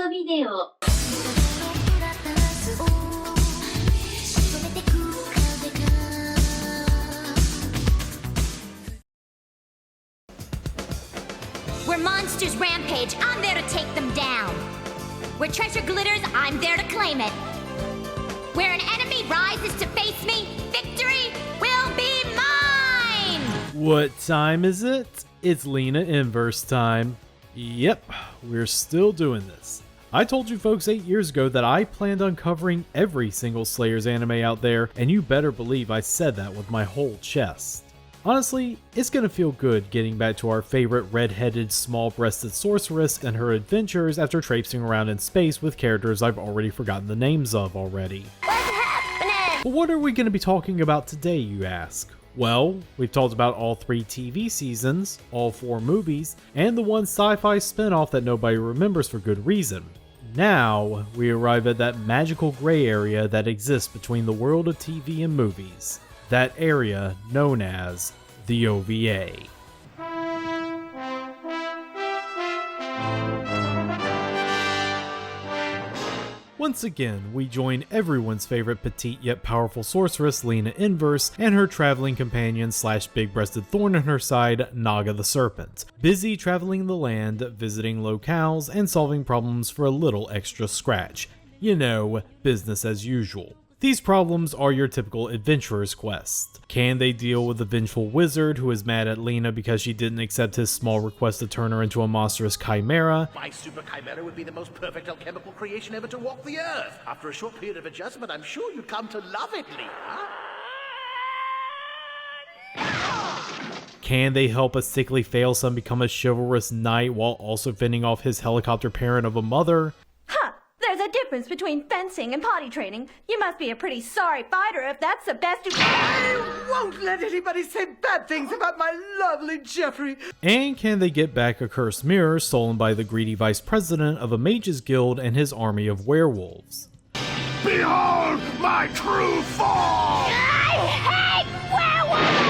トビデオ Where monsters rampage, I'm there to take them down. Where treasure glitters, I'm there to claim it. Where an enemy rises to face me, victory will be mine! What time is it? It's Lena Inverse time. Yep, we're still doing this. I told you folks 8 years ago that I planned on covering every single Slayers anime out there, and you better believe I said that with my whole chest. Honestly, it's gonna feel good getting back to our favorite red-headed, small-breasted sorceress and her adventures after traipsing around in space with characters I've already forgotten the names of already. What's happening? But what are we gonna be talking about today, you ask? Well, we've talked about all 3 TV seasons, all 4 movies, and the one sci-fi spin-off that nobody remembers for good reason. Now, we arrive at that magical gray area that exists between the world of TV and movies. That area known as the OVA. Once again, we join everyone's favorite petite yet powerful sorceress Lena Inverse and her traveling companion slash big-breasted thorn in her side, Naga the Serpent, busy traveling the land, visiting locales, and solving problems for a little extra scratch. You know, business as usual. These problems are your typical adventurer's quest. Can they deal with the vengeful wizard who is mad at Lena because she didn't accept his small request to turn her into a monstrous chimera? My super chimera would be the most perfect alchemical creation ever to walk the earth. After a short period of adjustment, I'm sure you'd come to love it, Lena. Can they help a sickly fail son become a chivalrous knight while also fending off his helicopter parent of a mother? Ha! There's a difference between fencing and potty training. You must be a pretty sorry fighter if that's the best you can. I won't let anybody say bad things about my lovely Jeffery. And can they get back a cursed mirror stolen by the greedy vice president of a mages guild and his army of werewolves? Behold my true form! I hate werewolves!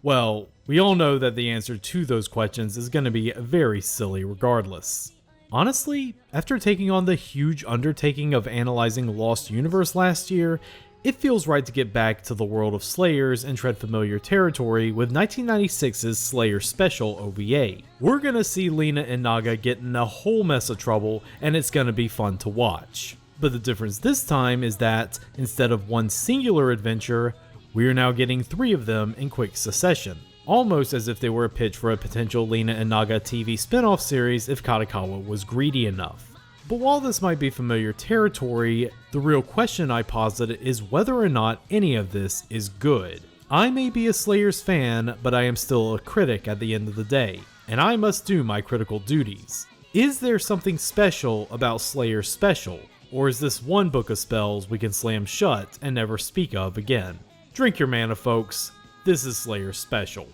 Well, we all know that the answer to those questions is going to be very silly regardless. Honestly, after taking on the huge undertaking of analyzing Lost Universe last year, it feels right to get back to the world of Slayers and tread familiar territory with 1996's Slayer Special OVA. We're gonna see Lena and Naga get in a whole mess of trouble, and it's gonna be fun to watch. But the difference this time is that, instead of one singular adventure, we are now getting 3 of them in quick succession. Almost as if they were a pitch for a potential Lena and Naga TV spin-off series if Kadokawa was greedy enough. But while this might be familiar territory, the real question I posit is whether or not any of this is good. I may be a Slayers fan, but I am still a critic at the end of the day, and I must do my critical duties. Is there something special about Slayers Special, or is this one book of spells we can slam shut and never speak of again? Drink your mana, folks. This is Slayers Special.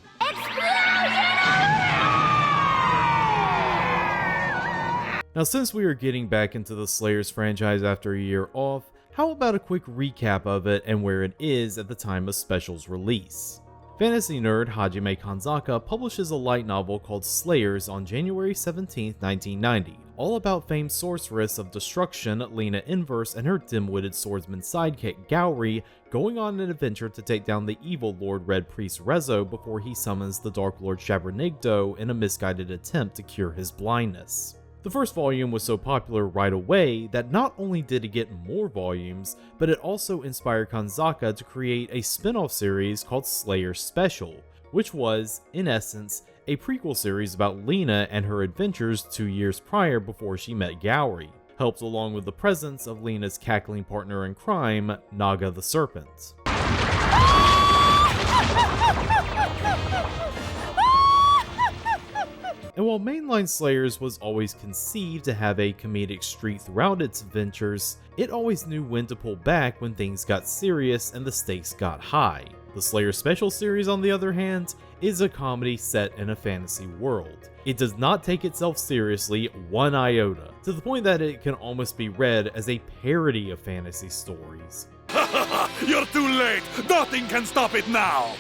Now, since we are getting back into the Slayers franchise after a year off, how about a quick recap of it and where it is at the time of Special's release? Fantasy nerd Hajime Kanzaka publishes a light novel called Slayers on January 17, 1990, all about famed sorceress of destruction Lena Inverse and her dim-witted swordsman sidekick Gowry going on an adventure to take down the evil Lord Red Priest Rezo before he summons the Dark Lord Shabernigdo in a misguided attempt to cure his blindness. The first volume was so popular right away that not only did it get more volumes, but it also inspired Kanzaka to create a spin-off series called Slayers Special, which was, in essence, a prequel series about Lena and her adventures 2 years prior before she met Gowry, helped along with the presence of Lena's cackling partner in crime, Naga the Serpent. And while mainline Slayers was always conceived to have a comedic streak throughout its adventures, it always knew when to pull back when things got serious and the stakes got high. The Slayer Special series, on the other hand, is a comedy set in a fantasy world. It does not take itself seriously one iota, to the point that it can almost be read as a parody of fantasy stories. You're too late! Nothing can stop it now!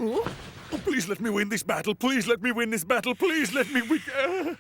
Oh, please let me win this battle. Please let me win this battle. Please let me win.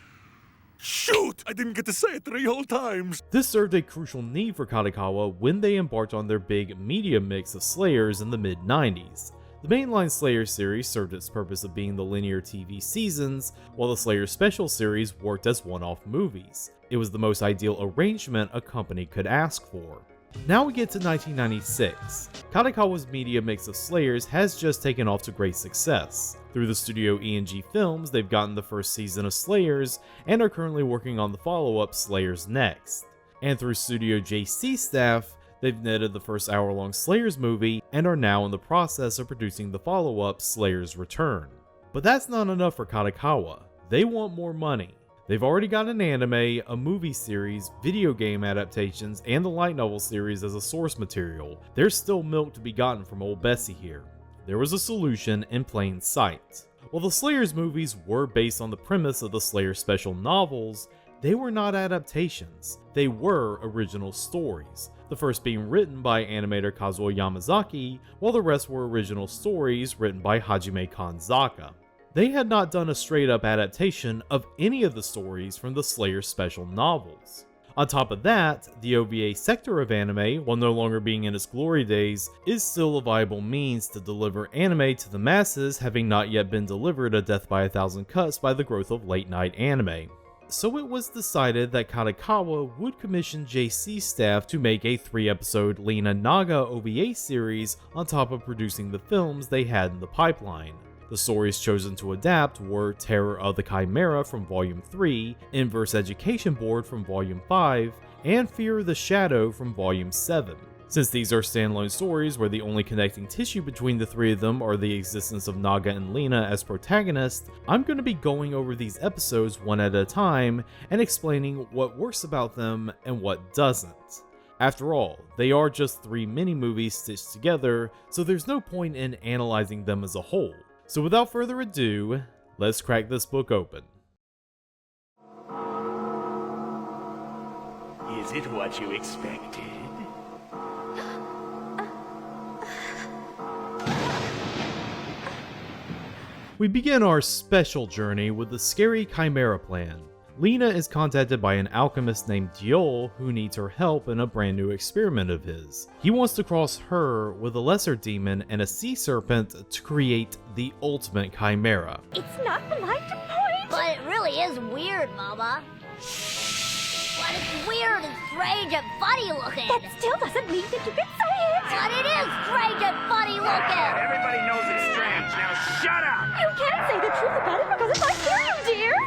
Shoot! I didn't get to say it 3 whole times. This served a crucial need for Kadokawa when they embarked on their big media mix of Slayers in the mid-90s. The mainline Slayer series served its purpose of being the linear TV seasons, while the Slayer special series worked as one-off movies. It was the most ideal arrangement a company could ask for. Now we get to 1996. Kadokawa's media mix of Slayers has just taken off to great success. Through the studio E&G Films, they've gotten the first season of Slayers and are currently working on the follow-up Slayers Next. And through Studio JC staff, they've netted the first hour-long Slayers movie and are now in the process of producing the follow-up Slayers Return. But that's not enough for Kadokawa. They want more money. They've already got an anime, a movie series, video game adaptations, and the light novel series as a source material. There's still milk to be gotten from old Bessie here. There was a solution in plain sight. While the Slayers movies were based on the premise of the Slayer special novels, they were not adaptations. They were original stories, the first being written by animator Kazuo Yamazaki, while the rest were original stories written by Hajime Kanzaka. They had not done a straight-up adaptation of any of the stories from the Slayer special novels. On top of that, the OVA sector of anime, while no longer being in its glory days, is still a viable means to deliver anime to the masses, having not yet been delivered a death by 1,000 cuts by the growth of late-night anime. So it was decided that Kadokawa would commission JC staff to make a 3-episode Lena Naga OVA series on top of producing the films they had in the pipeline. The stories chosen to adapt were Terror of the Chimera from Volume 3, Inverse Education Board from Volume 5, and Fear of the Shadow from Volume 7. Since these are standalone stories where the only connecting tissue between the 3 of them are the existence of Naga and Lena as protagonists, I'm going to be going over these episodes one at a time and explaining what works about them and what doesn't. After all, they are just 3 mini-movies stitched together, so there's no point in analyzing them as a whole. So without further ado, let's crack this book open. Is it what you expected? We begin our special journey with the scary Chimera plan. Lena is contacted by an alchemist named Diol who needs her help in a brand new experiment of his. He wants to cross her with a lesser demon and a sea serpent to create the ultimate Chimera. It's not polite to point. But it really is weird, Mama. But it's weird and strange and funny looking. That still doesn't mean that you can say it. But it is strange and funny looking. Everybody knows it's strange. Now shut up! You can't say the truth about it because it's like hearing, dear.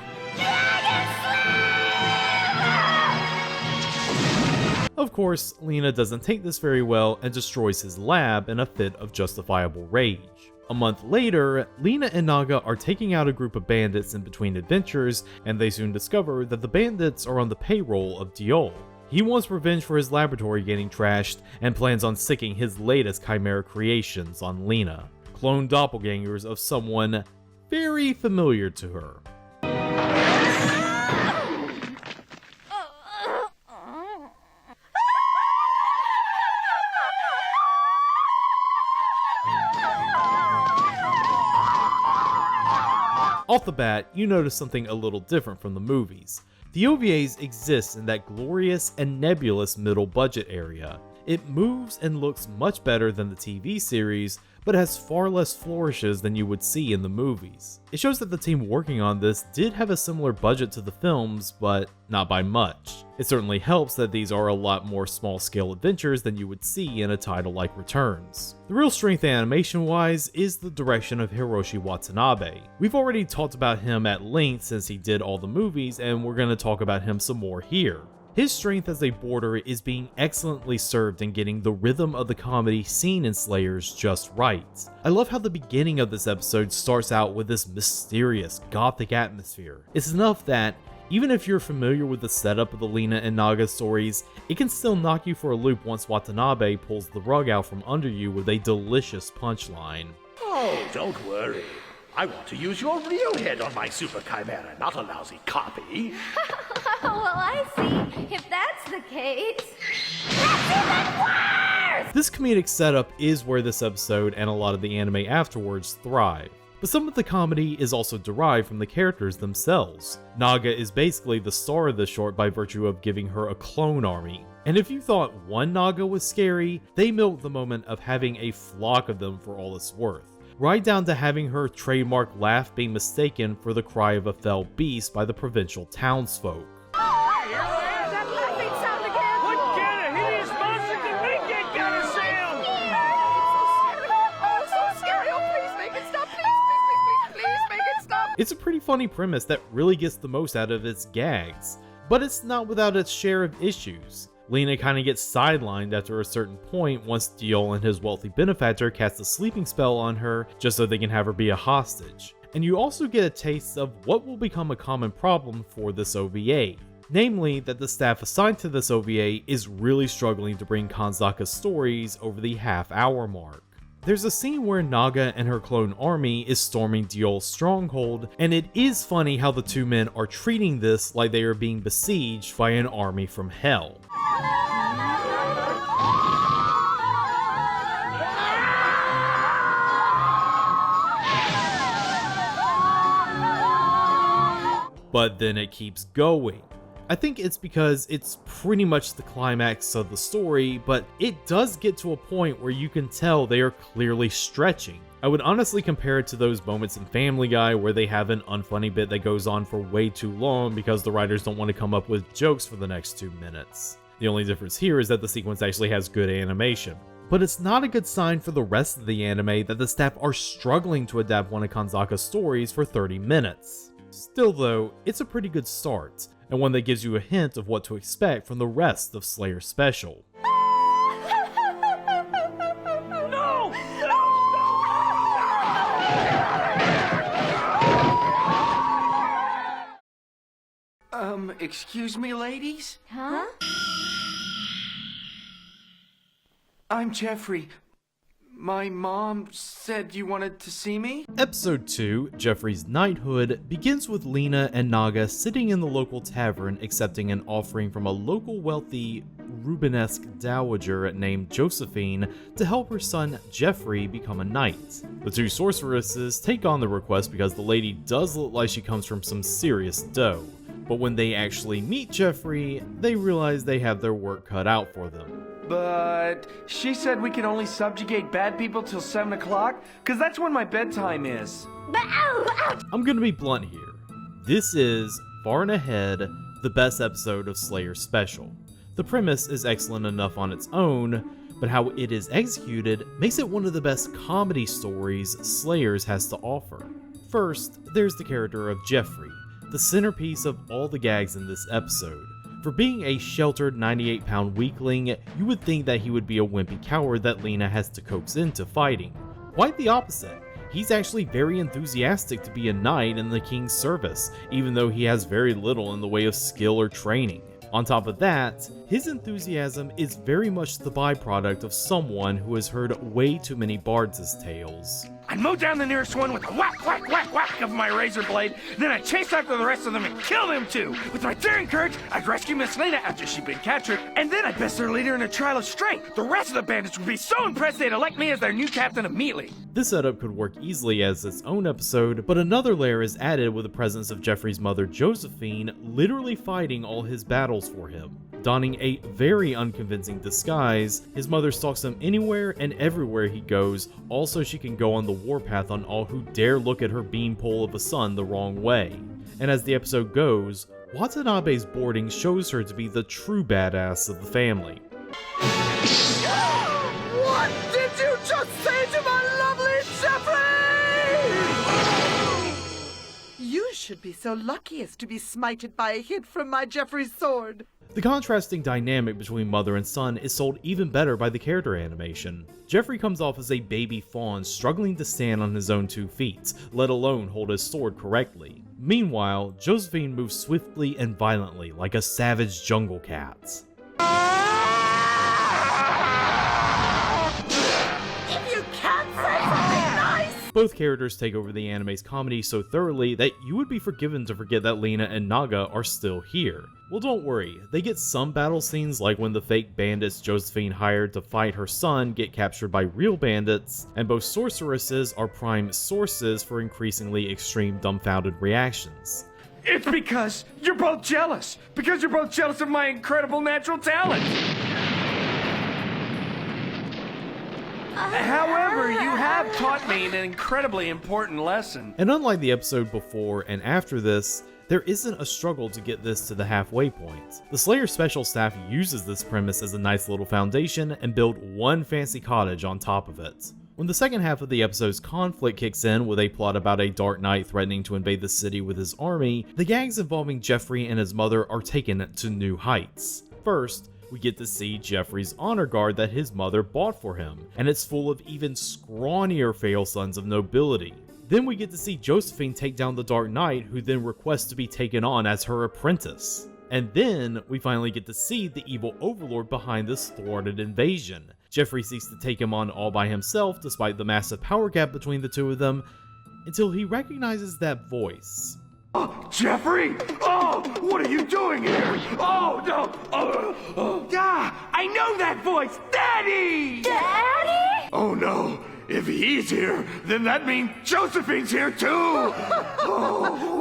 Of course, Lena doesn't take this very well and destroys his lab in a fit of justifiable rage. A month later, Lena and Naga are taking out a group of bandits in between adventures, and they soon discover that the bandits are on the payroll of Diol. He wants revenge for his laboratory getting trashed and plans on sicking his latest Chimera creations on Lena, clone doppelgangers of someone very familiar to her. Off the bat, you notice something a little different from the movies. The OVAs exist in that glorious and nebulous middle budget area. It moves and looks much better than the TV series, but has far less flourishes than you would see in the movies. It shows that the team working on this did have a similar budget to the films, but not by much. It certainly helps that these are a lot more small-scale adventures than you would see in a title like Returns. The real strength animation-wise is the direction of Hiroshi Watanabe. We've already talked about him at length since he did all the movies, and we're going to talk about him some more here. His strength as a boarder is being excellently served in getting the rhythm of the comedy seen in Slayers just right. I love how the beginning of this episode starts out with this mysterious, gothic atmosphere. It's enough that, even if you're familiar with the setup of the Lena and Naga stories, it can still knock you for a loop once Watanabe pulls the rug out from under you with a delicious punchline. Oh, don't worry. I want to use your real head on my Super Chimera, not a lousy copy. Well, I see. If that's the case... That's even worse! This comedic setup is where this episode and a lot of the anime afterwards thrive. But some of the comedy is also derived from the characters themselves. Naga is basically the star of the short by virtue of giving her a clone army. And if you thought one Naga was scary, they milked the moment of having a flock of them for all it's worth. Right down to having her trademark laugh being mistaken for the cry of a fell beast by the provincial townsfolk. That laughing sound again! What kind of hideous monster can make that kind of sound? Oh, so scary. Oh, please make it stop. Please make it stop. It's a pretty funny premise that really gets the most out of its gags, but it's not without its share of issues. Lena kinda gets sidelined after a certain point once Diol and his wealthy benefactor cast a sleeping spell on her just so they can have her be a hostage. And you also get a taste of what will become a common problem for this OVA. Namely, that the staff assigned to this OVA is really struggling to bring Kanzaka's stories over the half-hour mark. There's a scene where Naga and her clone army is storming Diol's stronghold, and it is funny how the two men are treating this like they are being besieged by an army from hell. But then it keeps going. I think it's because it's pretty much the climax of the story, but it does get to a point where you can tell they are clearly stretching. I would honestly compare it to those moments in Family Guy where they have an unfunny bit that goes on for way too long because the writers don't want to come up with jokes for the next 2 minutes. The only difference here is that the sequence actually has good animation. But it's not a good sign for the rest of the anime that the staff are struggling to adapt one of Kanzaka's stories for 30 minutes. Still though, it's a pretty good start, and one that gives you a hint of what to expect from the rest of Slayer Special. No! Excuse me, ladies? Huh? I'm Jeffrey. My mom said you wanted to see me? Episode 2, Jeffrey's Knighthood, begins with Lena and Naga sitting in the local tavern accepting an offering from a local wealthy Rubenesque dowager named Josephine to help her son Jeffrey become a knight. The two sorceresses take on the request because the lady does look like she comes from some serious dough. But when they actually meet Jeffrey, they realize they have their work cut out for them. But she said we can only subjugate bad people till 7 o'clock? Cause that's when my bedtime is. But ouch! I'm gonna be blunt here. This is, far and ahead, the best episode of Slayer Special. The premise is excellent enough on its own, but how it is executed makes it one of the best comedy stories Slayers has to offer. First, there's the character of Jeffrey, the centerpiece of all the gags in this episode. For being a sheltered 98-pound weakling, you would think that he would be a wimpy coward that Lena has to coax into fighting. Quite the opposite. He's actually very enthusiastic to be a knight in the king's service, even though he has very little in the way of skill or training. On top of that, his enthusiasm is very much the byproduct of someone who has heard way too many bards' tales. I'd mow down the nearest one with a whack, whack, whack, whack of my razor blade, then I'd chase after the rest of them and kill them too. With my daring courage, I'd rescue Miss Lena after she'd been captured, and then I'd best their leader in a trial of strength. The rest of the bandits would be so impressed they'd elect me as their new captain immediately. This setup could work easily as its own episode, but another layer is added with the presence of Jeffrey's mother Josephine literally fighting all his battles for him. Donning a very unconvincing disguise, his mother stalks him anywhere and everywhere he goes, all so she can go on the warpath on all who dare look at her beanpole of a son the wrong way. And as the episode goes, Watanabe's boarding shows her to be the true badass of the family. What did you just say to my lovely Jeffrey? You should be so lucky as to be smited by a hit from my Jeffrey's sword. The contrasting dynamic between mother and son is sold even better by the character animation. Jeffrey comes off as a baby fawn struggling to stand on his own 2 feet, let alone hold his sword correctly. Meanwhile, Josephine moves swiftly and violently like a savage jungle cat. If you can't say something nice! Both characters take over the anime's comedy so thoroughly that you would be forgiven to forget that Lena and Naga are still here. Well, don't worry, they get some battle scenes like when the fake bandits Josephine hired to fight her son get captured by real bandits, and both sorceresses are prime sources for increasingly extreme dumbfounded reactions. It's because you're both jealous. Because you're both jealous of my incredible natural talent. However, you have taught me an incredibly important lesson. And unlike the episode before and after this, there isn't a struggle to get this to the halfway point. The Slayer special staff uses this premise as a nice little foundation and build one fancy cottage on top of it. When the second half of the episode's conflict kicks in with a plot about a Dark Knight threatening to invade the city with his army, the gags involving Jeffrey and his mother are taken to new heights. First, we get to see Jeffrey's honor guard that his mother bought for him, and it's full of even scrawnier fail sons of nobility. Then we get to see Josephine take down the Dark Knight, who then requests to be taken on as her apprentice. And then we finally get to see the evil overlord behind this thwarted invasion. Jeffrey seeks to take him on all by himself despite the massive power gap between the two of them, until he recognizes that voice. Jeffrey? Oh, what are you doing here? Oh, no. I know that voice. Daddy! Daddy? Oh, no. If he's here, then that means Josephine's here, too.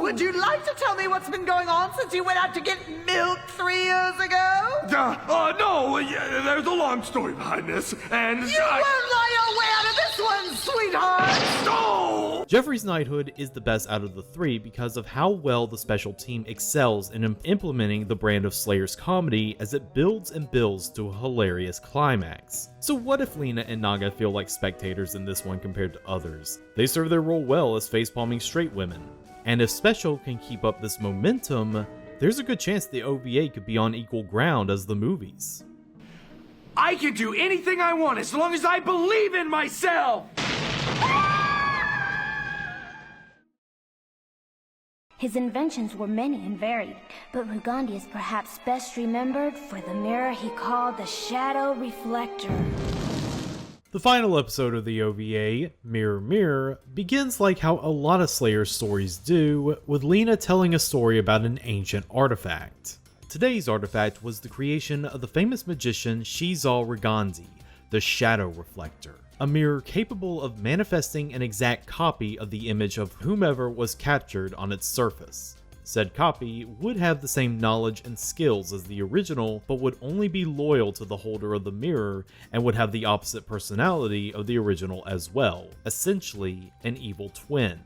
Would you like to tell me what's been going on since you went out to get milk 3 years ago? No, there's a long story behind this, and You won't lie your way out of this one, sweetheart! No! Jeffrey's knighthood is the best out of the three because of how well the special team excels in implementing the brand of Slayer's comedy as it builds and builds to a hilarious climax. So what if Lena and Naga feel like spectators in this one compared to others? They serve their role well as facepalming straight women. And if Special can keep up this momentum, there's a good chance the OVA could be on equal ground as the movies. I can do anything I want as long as I believe in myself! His inventions were many and varied, but Rugandi is perhaps best remembered for the mirror he called the Shadow Reflector. The final episode of the OVA, Mirror Mirror, begins like how a lot of Slayer stories do, with Lena telling a story about an ancient artifact. Today's artifact was the creation of the famous magician Shizal Rugandi, the Shadow Reflector, a mirror capable of manifesting an exact copy of the image of whomever was captured on its surface. Said copy would have the same knowledge and skills as the original, but would only be loyal to the holder of the mirror and would have the opposite personality of the original as well, essentially an evil twin.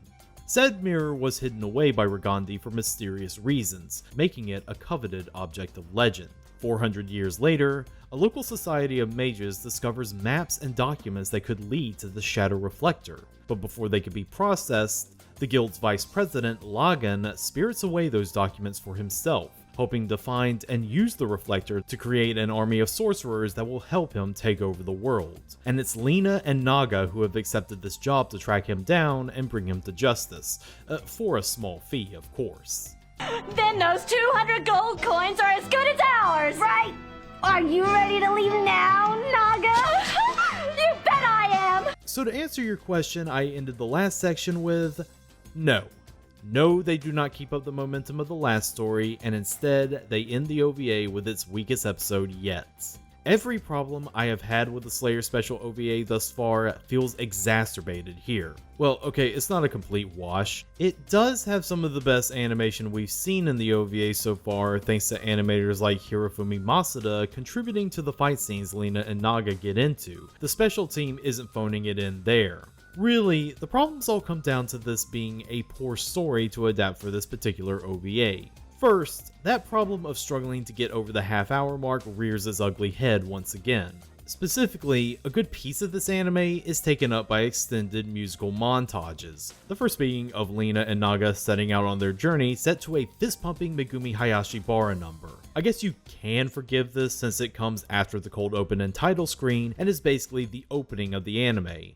Said mirror was hidden away by Rugandi for mysterious reasons, making it a coveted object of legend. 400 years later, a local society of mages discovers maps and documents that could lead to the Shadow Reflector, but before they could be processed, the guild's vice president, Lagan, spirits away those documents for himself, hoping to find and use the reflector to create an army of sorcerers that will help him take over the world. And it's Lena and Naga who have accepted this job to track him down and bring him to justice, for a small fee, of course. Then those 200 gold coins are as good as ours, right? Are you ready to leave now, Naga? You bet I am! So to answer your question, I ended the last section with no. No, they do not keep up the momentum of the last story, and instead, they end the OVA with its weakest episode yet. Every problem I have had with the Slayer special OVA thus far feels exacerbated here. Well, okay, it's not a complete wash. It does have some of the best animation we've seen in the OVA so far, thanks to animators like Hirofumi Masuda contributing to the fight scenes Lena and Naga get into. The special team isn't phoning it in there. Really, the problems all come down to this being a poor story to adapt for this particular OVA. First, that problem of struggling to get over the half-hour mark rears its ugly head once again. Specifically, a good piece of this anime is taken up by extended musical montages, the first being of Lena and Naga setting out on their journey set to a fist-pumping Megumi Hayashibara number. I guess you can forgive this since it comes after the cold open and title screen and is basically the opening of the anime.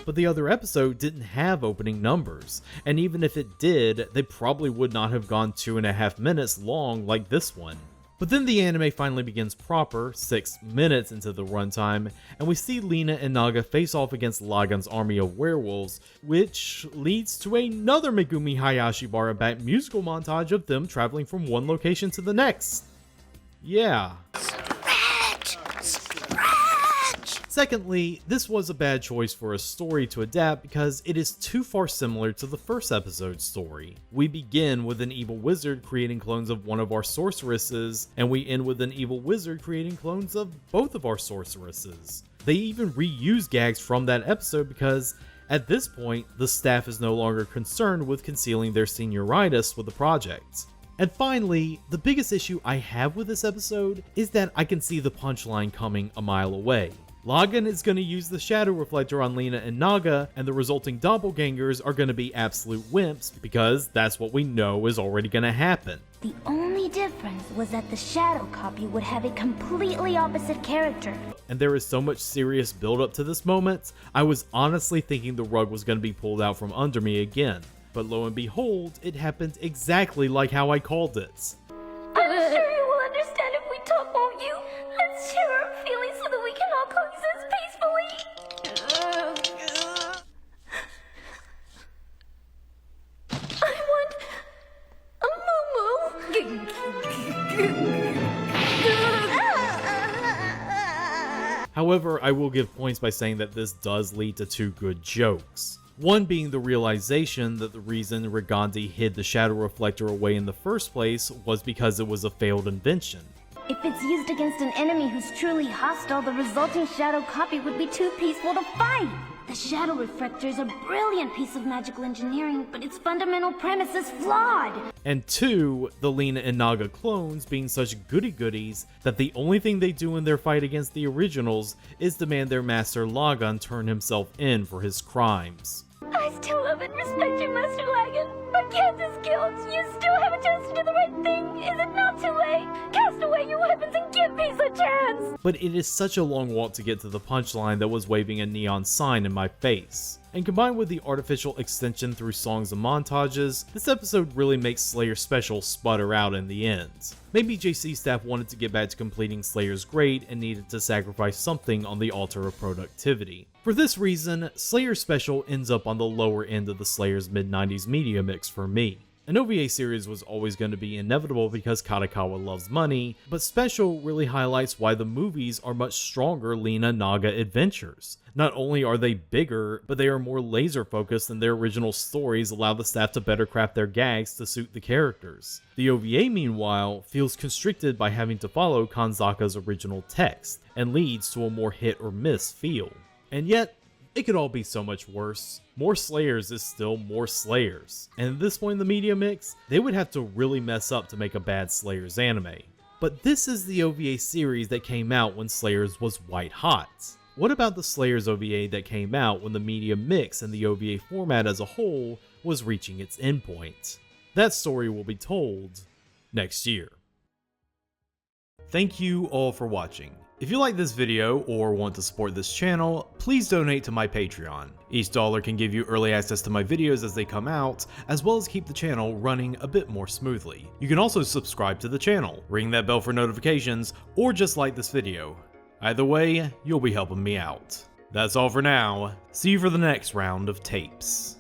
But the other episode didn't have opening numbers, and even if it did, they probably would not have gone 2.5 minutes long like this one. But then the anime finally begins proper, 6 minutes into the runtime, and we see Lina and Naga face off against Lagan's army of werewolves, which leads to another Megumi Hayashibara-backed musical montage of them traveling from one location to the next. Yeah. Secondly, this was a bad choice for a story to adapt because it is too far similar to the first episode's story. We begin with an evil wizard creating clones of one of our sorceresses, and we end with an evil wizard creating clones of both of our sorceresses. They even reuse gags from that episode because, at this point, the staff is no longer concerned with concealing their senioritis with the project. And finally, the biggest issue I have with this episode is that I can see the punchline coming a mile away. Lagan is going to use the shadow reflector on Lina and Naga, and the resulting doppelgangers are going to be absolute wimps because that's what we know is already going to happen. The only difference was that the shadow copy would have a completely opposite character. And there is so much serious build up to this moment, I was honestly thinking the rug was going to be pulled out from under me again. But lo and behold, it happened exactly like how I called it. I'm sure you will understand if we talk, won't you? Let's share our feelings so that we can all coexist peacefully. I want a moo-moo. However, I will give points by saying that this does lead to 2 good jokes. One being the realization that the reason Rigandi hid the shadow reflector away in the first place was because it was a failed invention. If it's used against an enemy who's truly hostile, the resulting shadow copy would be too peaceful to fight. The shadow reflector is a brilliant piece of magical engineering, but its fundamental premise is flawed. And 2, the Lina and Naga clones being such goody-goodies that the only thing they do in their fight against the originals is demand their master Lagan turn himself in for his crimes. I still love and respect you, Master Lagan, but Kansas guilt, you still have a chance to do the right thing. Is it not too late? Cast away your weapons and give peace a chance. But it is such a long walk to get to the punchline that was waving a neon sign in my face. And combined with the artificial extension through songs and montages, this episode really makes Slayer Special sputter out in the end. Maybe JC staff wanted to get back to completing Slayer's grade and needed to sacrifice something on the altar of productivity. For this reason, Slayer Special ends up on the lower end of the Slayer's mid-90s media mix for me. An OVA series was always going to be inevitable because Kadokawa loves money, but Special really highlights why the movies are much stronger Lina Naga adventures. Not only are they bigger, but they are more laser focused and their original stories allow the staff to better craft their gags to suit the characters. The OVA, meanwhile, feels constricted by having to follow Kanzaka's original text, and leads to a more hit or miss feel. And yet, it could all be so much worse. More Slayers is still more Slayers. And at this point in the media mix, they would have to really mess up to make a bad Slayers anime. But this is the OVA series that came out when Slayers was white hot. What about the Slayers OVA that came out when the media mix and the OVA format as a whole was reaching its endpoint? That story will be told next year. Thank you all for watching. If you like this video or want to support this channel, please donate to my Patreon. Each dollar can give you early access to my videos as they come out, as well as keep the channel running a bit more smoothly. You can also subscribe to the channel, ring that bell for notifications, or just like this video. Either way, you'll be helping me out. That's all for now. See you for the next round of tapes.